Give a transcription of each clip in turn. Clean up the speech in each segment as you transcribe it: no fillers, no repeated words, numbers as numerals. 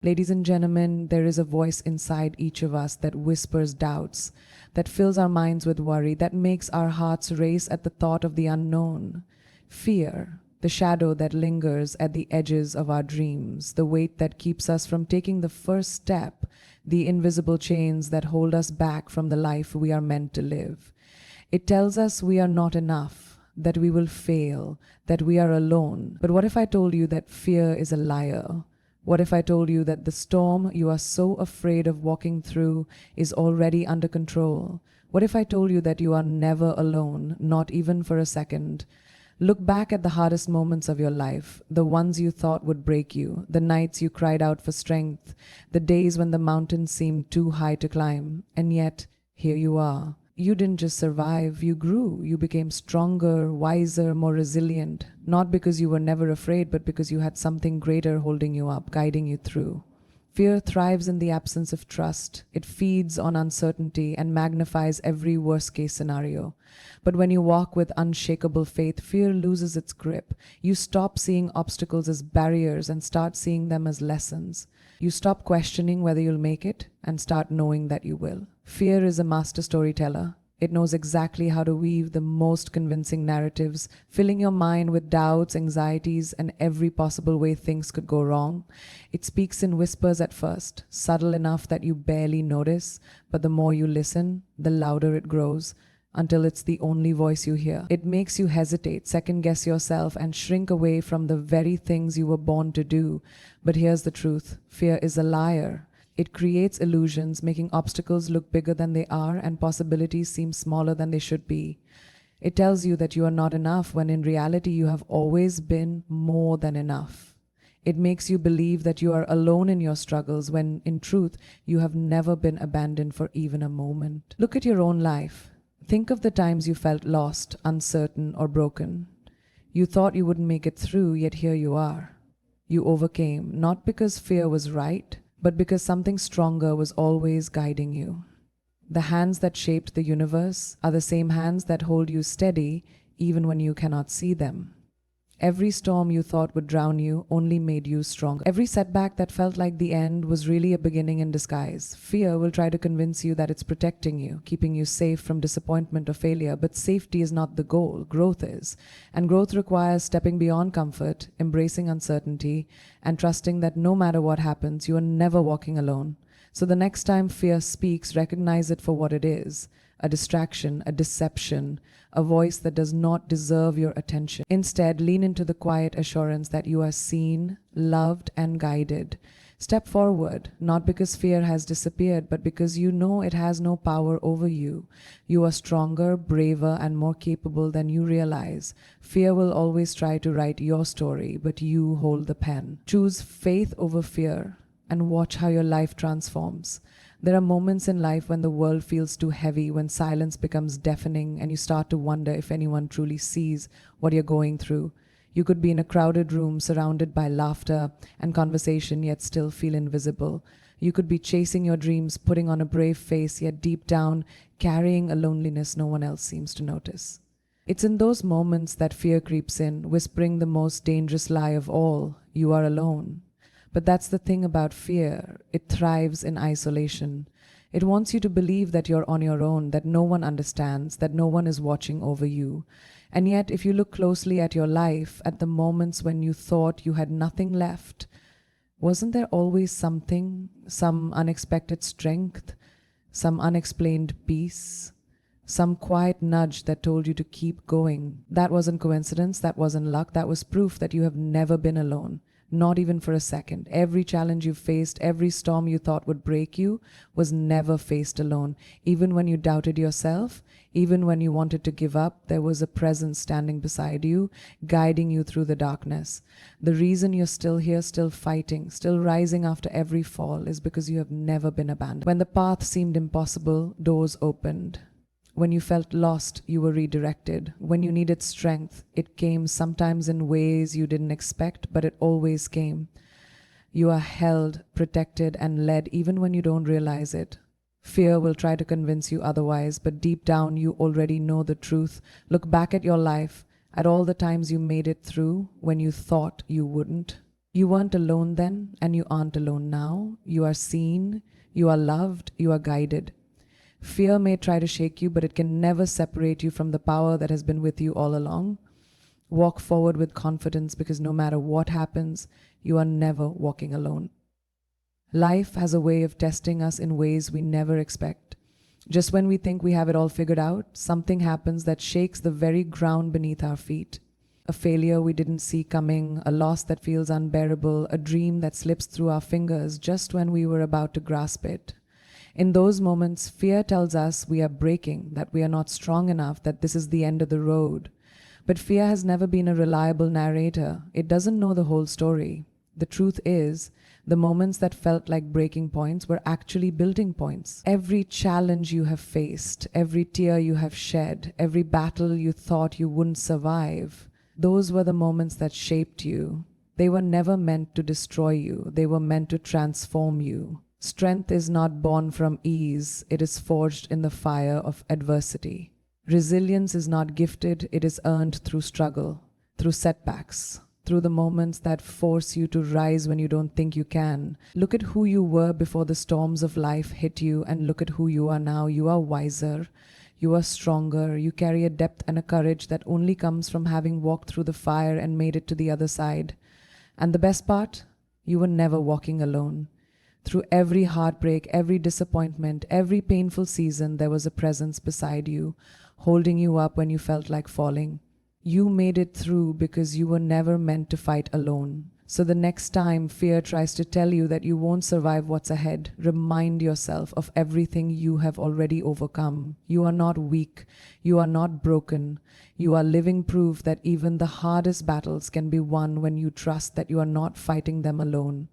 Ladies and gentlemen, there is a voice inside each of us that whispers doubts, that fills our minds with worry, that makes our hearts race at the thought of the unknown. Fear, the shadow that lingers at the edges of our dreams, the weight that keeps us from taking the first step, the invisible chains that hold us back from the life we are meant to live. It tells us we are not enough, that we will fail, that we are alone. But what if I told you that fear is a liar? What if I told you that the storm you are so afraid of walking through is already under control? What if I told you that you are never alone, not even for a second? Look back at the hardest moments of your life, the ones you thought would break you, the nights you cried out for strength, the days when the mountains seemed too high to climb, and yet here you are. You didn't just survive, you grew. You became stronger, wiser, more resilient, not because you were never afraid, but because you had something greater holding you up, guiding you through. Fear thrives in the absence of trust. It feeds on uncertainty and magnifies every worst-case scenario. But when you walk with unshakable faith, fear loses its grip. You stop seeing obstacles as barriers and start seeing them as lessons. You stop questioning whether you'll make it and start knowing that you will. Fear is a master storyteller. It knows exactly how to weave the most convincing narratives, filling your mind with doubts, anxieties, and every possible way things could go wrong. It speaks in whispers at first, subtle enough that you barely notice, but the more you listen, the louder it grows, until it's the only voice you hear. It makes you hesitate, second-guess yourself, and shrink away from the very things you were born to do. But here's the truth: fear is a liar. It creates illusions, making obstacles look bigger than they are and possibilities seem smaller than they should be. It tells you that you are not enough when in reality you have always been more than enough. It makes you believe that you are alone in your struggles when in truth you have never been abandoned for even a moment. Look at your own life. Think of the times you felt lost, uncertain, or broken. You thought you wouldn't make it through, yet here you are. You overcame, not because fear was right, but because something stronger was always guiding you. The hands that shaped the universe are the same hands that hold you steady even when you cannot see them. Every storm you thought would drown you only made you stronger. Every setback that felt like the end was really a beginning in disguise. Fear will try to convince you that it's protecting you, keeping you safe from disappointment or failure, but safety is not the goal, growth is. And growth requires stepping beyond comfort, embracing uncertainty, and trusting that no matter what happens, you are never walking alone. So the next time fear speaks, recognize it for what it is: a distraction, a deception, a voice that does not deserve your attention. Instead, lean into the quiet assurance that you are seen, loved, and guided. Step forward, not because fear has disappeared, but because you know it has no power over you. You are stronger, braver, and more capable than you realize. Fear will always try to write your story, but you hold the pen. Choose faith over fear and watch how your life transforms. There are moments in life when the world feels too heavy, when silence becomes deafening, and you start to wonder if anyone truly sees what you're going through. You could be in a crowded room surrounded by laughter and conversation, yet still feel invisible. You could be chasing your dreams, putting on a brave face, yet deep down carrying a loneliness no one else seems to notice. It's in those moments that fear creeps in, whispering the most dangerous lie of all: you are alone. But that's the thing about fear. It thrives in isolation. It wants you to believe that you're on your own, that no one understands, that no one is watching over you. And yet, if you look closely at your life, at the moments when you thought you had nothing left, wasn't there always something, some unexpected strength, some unexplained peace, some quiet nudge that told you to keep going? That wasn't coincidence, that wasn't luck, that was proof that you have never been alone. Not even for a second. Every challenge you faced, every storm you thought would break you, was never faced alone. Even when you doubted yourself, even when you wanted to give up, there was a presence standing beside you, guiding you through the darkness. The reason you're still here, still fighting, still rising after every fall, is because you have never been abandoned. When the path seemed impossible, doors opened. When you felt lost, you were redirected. When you needed strength, it came, sometimes in ways you didn't expect, but it always came. You are held, protected, and led even when you don't realize it. Fear will try to convince you otherwise, but deep down you already know the truth. Look back at your life, at all the times you made it through when you thought you wouldn't. You weren't alone then, and you aren't alone now. You are seen, you are loved, you are guided. Fear may try to shake you, but it can never separate you from the power that has been with you all along. Walk forward with confidence, because no matter what happens, you are never walking alone. Life has a way of testing us in ways we never expect. Just when we think we have it all figured out, something happens that shakes the very ground beneath our feet. A failure we didn't see coming, a loss that feels unbearable, a dream that slips through our fingers just when we were about to grasp it. In those moments, fear tells us we are breaking, that we are not strong enough, that this is the end of the road. But fear has never been a reliable narrator. It doesn't know the whole story. The truth is, the moments that felt like breaking points were actually building points. Every challenge you have faced, every tear you have shed, every battle you thought you wouldn't survive, those were the moments that shaped you. They were never meant to destroy you. They were meant to transform you. Strength is not born from ease. It is forged in the fire of adversity. Resilience is not gifted. It is earned through struggle, through setbacks, through the moments that force you to rise when you don't think you can. Look at who you were before the storms of life hit you, and look at who you are now. You are wiser. You are stronger. You carry a depth and a courage that only comes from having walked through the fire and made it to the other side. And the best part? You were never walking alone. Through every heartbreak, every disappointment, every painful season, there was a presence beside you, holding you up when you felt like falling. You made it through because you were never meant to fight alone. So the next time fear tries to tell you that you won't survive what's ahead, remind yourself of everything you have already overcome. You are not weak. You are not broken. You are living proof that even the hardest battles can be won when you trust that you are not fighting them alone.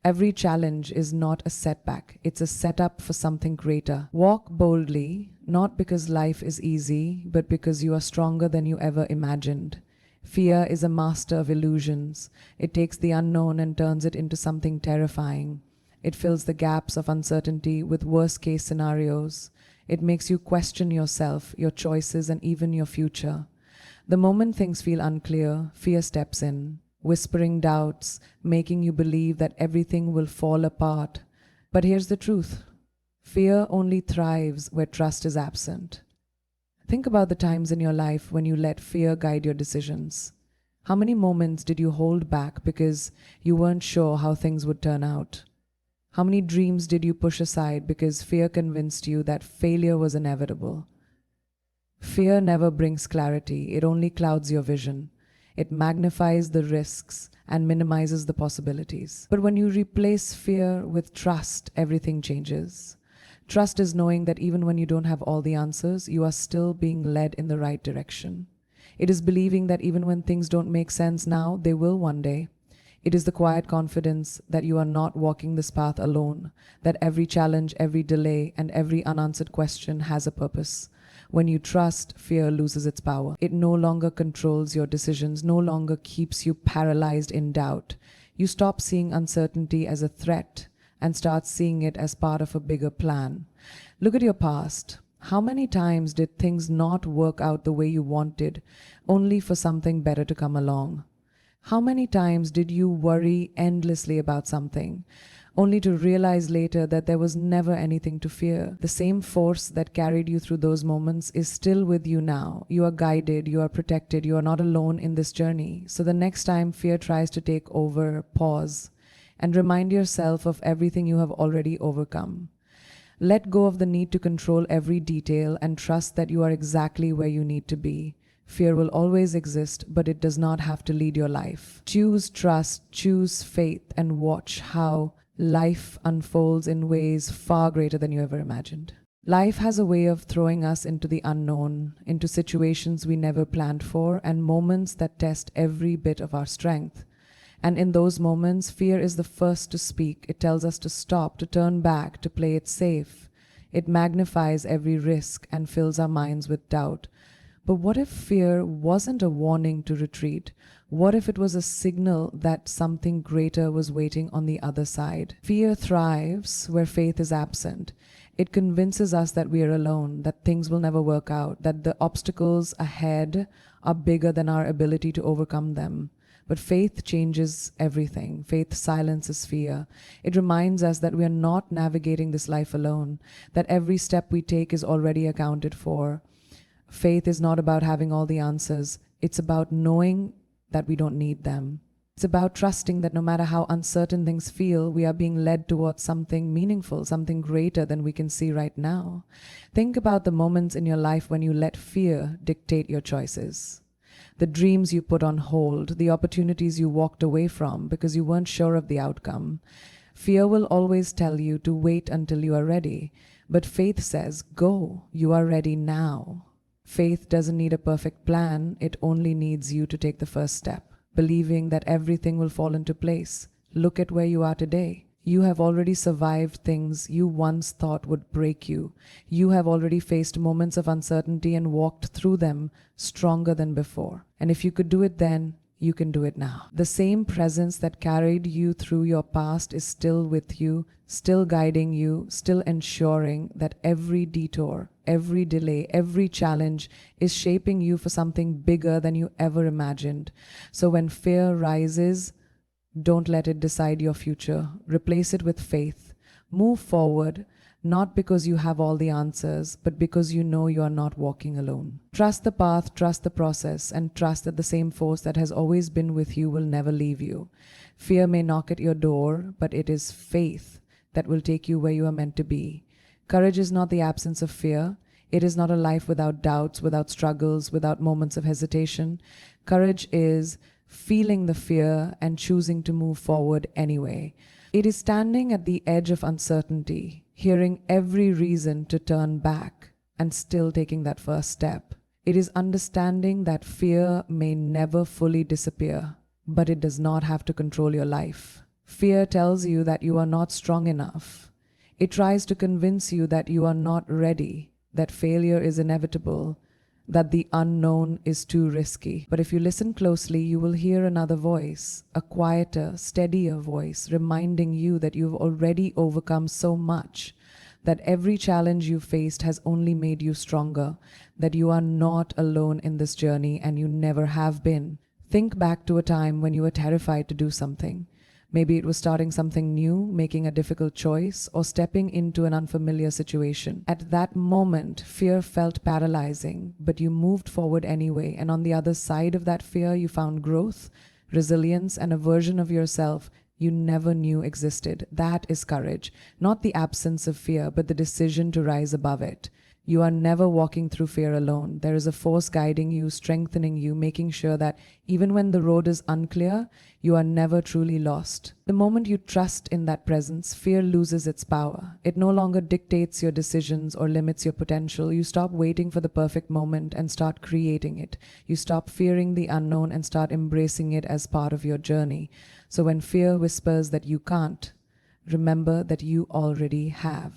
Every challenge is not a setback. It's a setup for something greater. Walk boldly, not because life is easy, but because you are stronger than you ever imagined. Fear is a master of illusions. It takes the unknown and turns it into something terrifying. It fills the gaps of uncertainty with worst-case scenarios. It makes you question yourself, your choices, and even your future. The moment things feel unclear, fear steps in, whispering doubts, making you believe that everything will fall apart. But here's the truth. Fear only thrives where trust is absent. Think about the times in your life when you let fear guide your decisions. How many moments did you hold back because you weren't sure how things would turn out? How many dreams did you push aside because fear convinced you that failure was inevitable? Fear never brings clarity. It only clouds your vision. It magnifies the risks and minimizes the possibilities. But when you replace fear with trust, everything changes. Trust is knowing that even when you don't have all the answers, you are still being led in the right direction. It is believing that even when things don't make sense now, they will one day. It is the quiet confidence that you are not walking this path alone, that every challenge, every delay, and every unanswered question has a purpose. When you trust, fear loses its power. It no longer controls your decisions, no longer keeps you paralyzed in doubt. You stop seeing uncertainty as a threat and start seeing it as part of a bigger plan. Look at your past. How many times did things not work out the way you wanted, only for something better to come along? How many times did you worry endlessly about something, only to realize later that there was never anything to fear? The same force that carried you through those moments is still with you now. You are guided, you are protected, you are not alone in this journey. So the next time fear tries to take over, pause and remind yourself of everything you have already overcome. Let go of the need to control every detail and trust that you are exactly where you need to be. Fear will always exist, but it does not have to lead your life. Choose trust, choose faith, and watch how life unfolds in ways far greater than you ever imagined. Life has a way of throwing us into the unknown, into situations we never planned for, and moments that test every bit of our strength. And in those moments, fear is the first to speak. It tells us to stop, to turn back, to play it safe. It magnifies every risk and fills our minds with doubt. But what if fear wasn't a warning to retreat? What if it was a signal that something greater was waiting on the other side? Fear thrives where faith is absent. It convinces us that we are alone, that things will never work out, that the obstacles ahead are bigger than our ability to overcome them. But faith changes everything. Faith silences fear. It reminds us that we are not navigating this life alone, that every step we take is already accounted for. Faith is not about having all the answers. It's about knowing that we don't need them. It's about trusting that no matter how uncertain things feel, we are being led towards something meaningful, something greater than we can see right now. Think about the moments in your life when you let fear dictate your choices. The dreams you put on hold, the opportunities you walked away from because you weren't sure of the outcome. Fear will always tell you to wait until you are ready, but faith says, go, you are ready now. Faith doesn't need a perfect plan, it only needs you to take the first step, believing that everything will fall into place. Look at where you are today. You have already survived things you once thought would break you. You have already faced moments of uncertainty and walked through them stronger than before. And if you could do it then, you can do it now. The same presence that carried you through your past is still with you, still guiding you, still ensuring that every detour, every delay, every challenge is shaping you for something bigger than you ever imagined. So when fear rises, don't let it decide your future. Replace it with faith. Move forward, not because you have all the answers, but because you know you are not walking alone. Trust the path, trust the process, and trust that the same force that has always been with you will never leave you. Fear may knock at your door, but it is faith that will take you where you are meant to be. Courage is not the absence of fear. It is not a life without doubts, without struggles, without moments of hesitation. Courage is feeling the fear and choosing to move forward anyway. It is standing at the edge of uncertainty, hearing every reason to turn back and still taking that first step. It is understanding that fear may never fully disappear, but it does not have to control your life. Fear tells you that you are not strong enough. It tries to convince you that you are not ready, that failure is inevitable, that the unknown is too risky. But if you listen closely, you will hear another voice, a quieter, steadier voice, reminding you that you've already overcome so much, that every challenge you faced has only made you stronger, that you are not alone in this journey and you never have been. Think back to a time when you were terrified to do something. Maybe it was starting something new, making a difficult choice, or stepping into an unfamiliar situation. At that moment, fear felt paralyzing, but you moved forward anyway, and on the other side of that fear, you found growth, resilience, and a version of yourself you never knew existed. That is courage, not the absence of fear, but the decision to rise above it. You are never walking through fear alone. There is a force guiding you, strengthening you, making sure that even when the road is unclear, you are never truly lost. The moment you trust in that presence, fear loses its power. It no longer dictates your decisions or limits your potential. You stop waiting for the perfect moment and start creating it. You stop fearing the unknown and start embracing it as part of your journey. So when fear whispers that you can't, remember that you already have.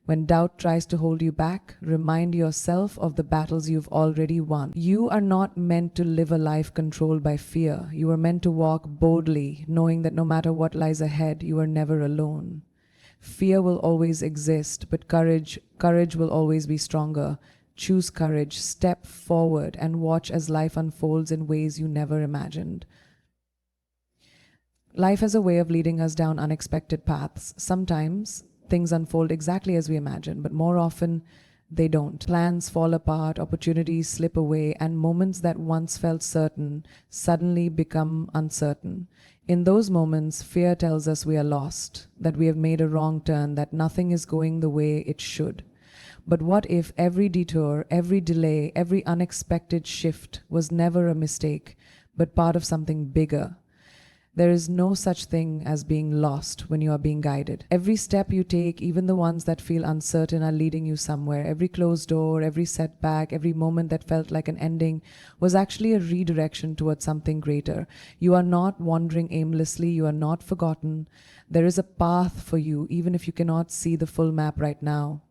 When doubt tries to hold you back, remind yourself of the battles you've already won. You are not meant to live a life controlled by fear. You are meant to walk boldly, knowing that no matter what lies ahead, you are never alone. Fear will always exist, but courage will always be stronger. Choose courage, step forward, and watch as life unfolds in ways you never imagined. Life has a way of leading us down unexpected paths. Sometimes things unfold exactly as we imagine, but more often they don't. Plans fall apart, opportunities slip away, and moments that once felt certain suddenly become uncertain. In those moments, fear tells us we are lost, that we have made a wrong turn, that nothing is going the way it should. But what if every detour, every delay, every unexpected shift was never a mistake, but part of something bigger? There is no such thing as being lost when you are being guided. Every step you take, even the ones that feel uncertain, are leading you somewhere. Every closed door, every setback, every moment that felt like an ending was actually a redirection towards something greater. You are not wandering aimlessly. You are not forgotten. There is a path for you, even if you cannot see the full map right now.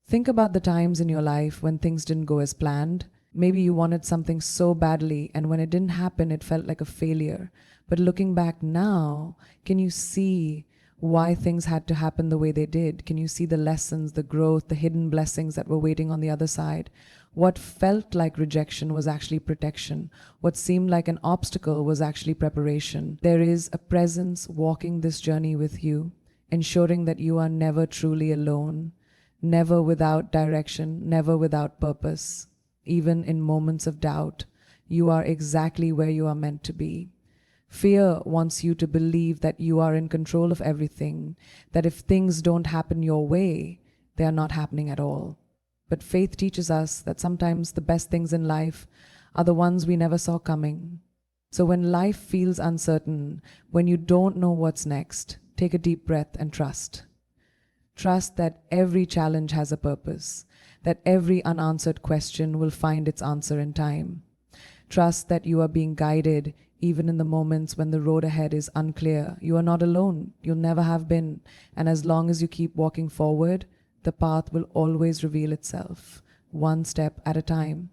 Think about the times in your life when things didn't go as planned. Maybe you wanted something so badly, and when it didn't happen, it felt like a failure. But looking back now, can you see why things had to happen the way they did? Can you see the lessons, the growth, the hidden blessings that were waiting on the other side? What felt like rejection was actually protection. What seemed like an obstacle was actually preparation. There is a presence walking this journey with you, ensuring that you are never truly alone, never without direction, never without purpose. Even in moments of doubt, you are exactly where you are meant to be. Fear wants you to believe that you are in control of everything, that if things don't happen your way, they are not happening at all. But faith teaches us that sometimes the best things in life are the ones we never saw coming. So when life feels uncertain, when you don't know what's next, take a deep breath and trust. Trust that every challenge has a purpose, that every unanswered question will find its answer in time. Trust that you are being guided even in the moments when the road ahead is unclear. You are not alone. You'll never have been. And as long as you keep walking forward, the path will always reveal itself, one step at a time.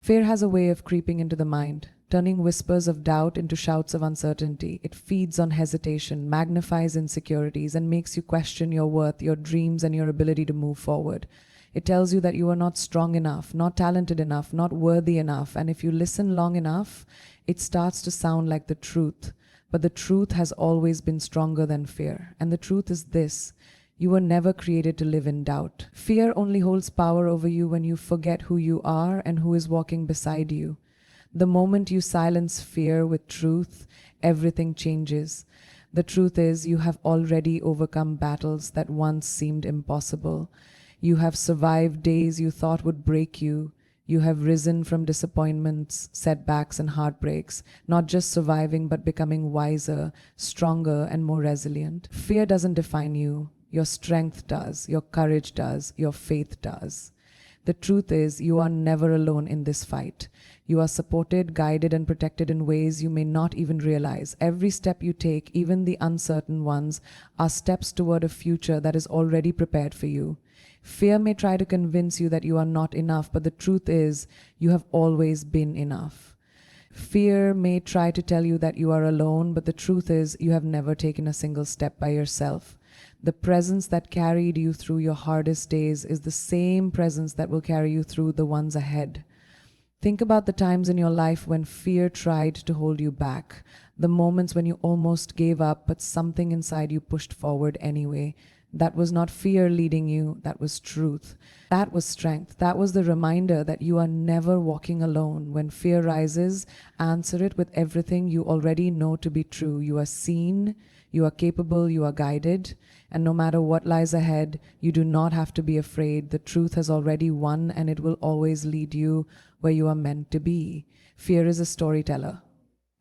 Fear has a way of creeping into the mind, turning whispers of doubt into shouts of uncertainty. It feeds on hesitation, magnifies insecurities, and makes you question your worth, your dreams, and your ability to move forward. It tells you that you are not strong enough, not talented enough, not worthy enough. And if you listen long enough, it starts to sound like the truth. But the truth has always been stronger than fear. And the truth is this: you were never created to live in doubt. Fear only holds power over you when you forget who you are and who is walking beside you. The moment you silence fear with truth, everything changes. The truth is, you have already overcome battles that once seemed impossible. You have survived days you thought would break you. You have risen from disappointments, setbacks, and heartbreaks, not just surviving but becoming wiser, stronger, and more resilient. Fear doesn't define you. Your strength does, your courage does, your faith does. The truth is, you are never alone in this fight. You are supported, guided, and protected in ways you may not even realize. Every step you take, even the uncertain ones, are steps toward a future that is already prepared for you. Fear may try to convince you that you are not enough, but the truth is, you have always been enough. Fear may try to tell you that you are alone, but the truth is, you have never taken a single step by yourself. The presence that carried you through your hardest days is the same presence that will carry you through the ones ahead. Think about the times in your life when fear tried to hold you back, the moments when you almost gave up, but something inside you pushed forward anyway. That was not fear leading you, that was truth. That was strength. That was the reminder that you are never walking alone. When fear rises, answer it with everything you already know to be true. You are seen, you are capable, you are guided, and no matter what lies ahead, you do not have to be afraid. The truth has already won, and it will always lead you where you are meant to be. Fear is a storyteller.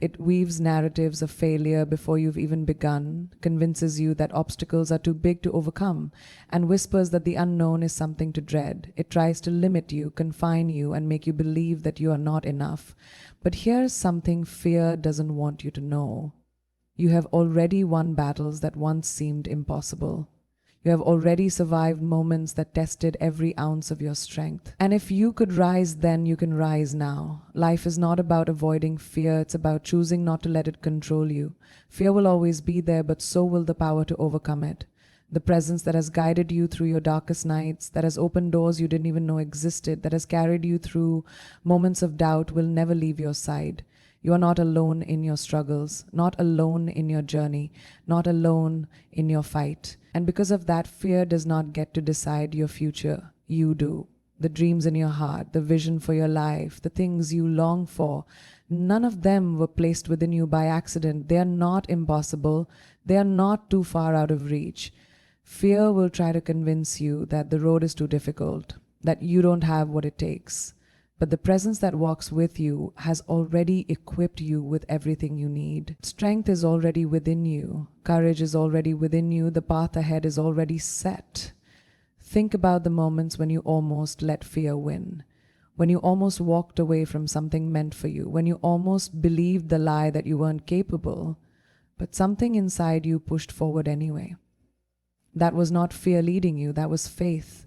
It weaves narratives of failure before you've even begun, convinces you that obstacles are too big to overcome, and whispers that the unknown is something to dread. It tries to limit you, confine you, and make you believe that you are not enough. But here's something fear doesn't want you to know. You have already won battles that once seemed impossible. You have already survived moments that tested every ounce of your strength. And if you could rise then, you can rise now. Life is not about avoiding fear, it's about choosing not to let it control you. Fear will always be there, but so will the power to overcome it. The presence that has guided you through your darkest nights, that has opened doors you didn't even know existed, that has carried you through moments of doubt will never leave your side. You are not alone in your struggles, not alone in your journey, not alone in your fight. And because of that, fear does not get to decide your future. You do. The dreams in your heart, the vision for your life, the things you long for, none of them were placed within you by accident. They are not impossible. They are not too far out of reach. Fear will try to convince you that the road is too difficult, that you don't have what it takes. But the presence that walks with you has already equipped you with everything you need. Strength is already within you. Courage is already within you. The path ahead is already set. Think about the moments when you almost let fear win. When you almost walked away from something meant for you. When you almost believed the lie that you weren't capable. But something inside you pushed forward anyway. That was not fear leading you. That was faith.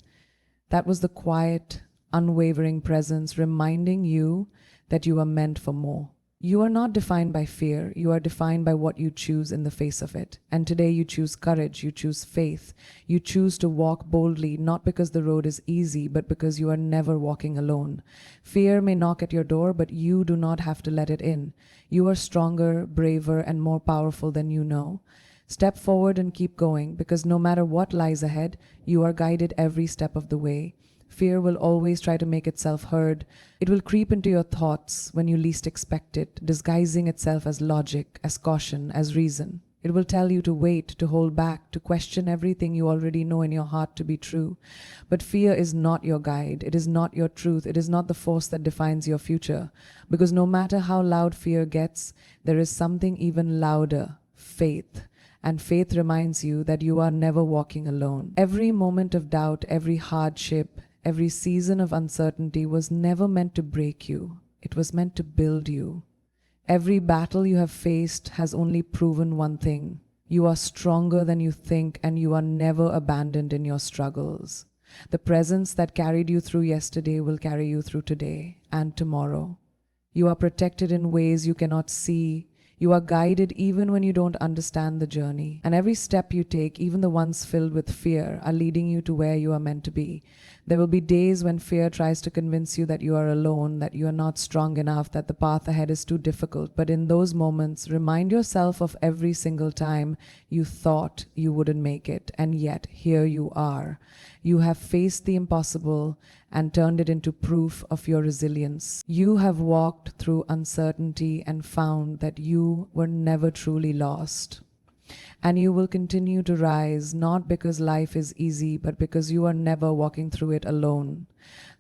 That was the quiet, unwavering presence reminding you that you are meant for more. You are not defined by fear. You are defined by what you choose in the face of it. And today you choose courage. You choose faith. You choose to walk boldly, not because the road is easy, but because you are never walking alone. Fear may knock at your door, but you do not have to let it in. You are stronger, braver, and more powerful than you know. Step forward and keep going, because no matter what lies ahead, you are guided every step of the way. Fear will always try to make itself heard. It will creep into your thoughts when you least expect it, disguising itself as logic, as caution, as reason. It will tell you to wait, to hold back, to question everything you already know in your heart to be true. But fear is not your guide. It is not your truth. It is not the force that defines your future. Because no matter how loud fear gets, there is something even louder: faith. And faith reminds you that you are never walking alone. Every moment of doubt, every hardship, every season of uncertainty was never meant to break you. It was meant to build you. Every battle you have faced has only proven one thing: you are stronger than you think, and you are never abandoned in your struggles. The presence that carried you through yesterday will carry you through today and tomorrow. You are protected in ways you cannot see. You are guided even when you don't understand the journey. And every step you take, even the ones filled with fear, are leading you to where you are meant to be. There will be days when fear tries to convince you that you are alone, that you are not strong enough, that the path ahead is too difficult. But in those moments, remind yourself of every single time you thought you wouldn't make it, and yet here you are. You have faced the impossible and turned it into proof of your resilience. You have walked through uncertainty and found that you were never truly lost. And you will continue to rise, not because life is easy, but because you are never walking through it alone.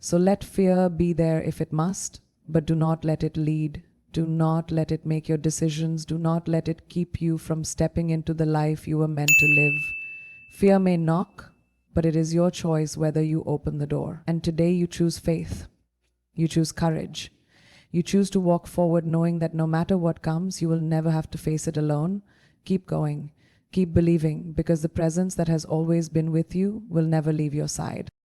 So let fear be there if it must, but do not let it lead. Do not let it make your decisions. Do not let it keep you from stepping into the life you were meant to live. Fear may knock, but it is your choice whether you open the door. And today you choose faith. You choose courage. You choose to walk forward knowing that no matter what comes, you will never have to face it alone. Keep going. Keep believing, because the presence that has always been with you will never leave your side.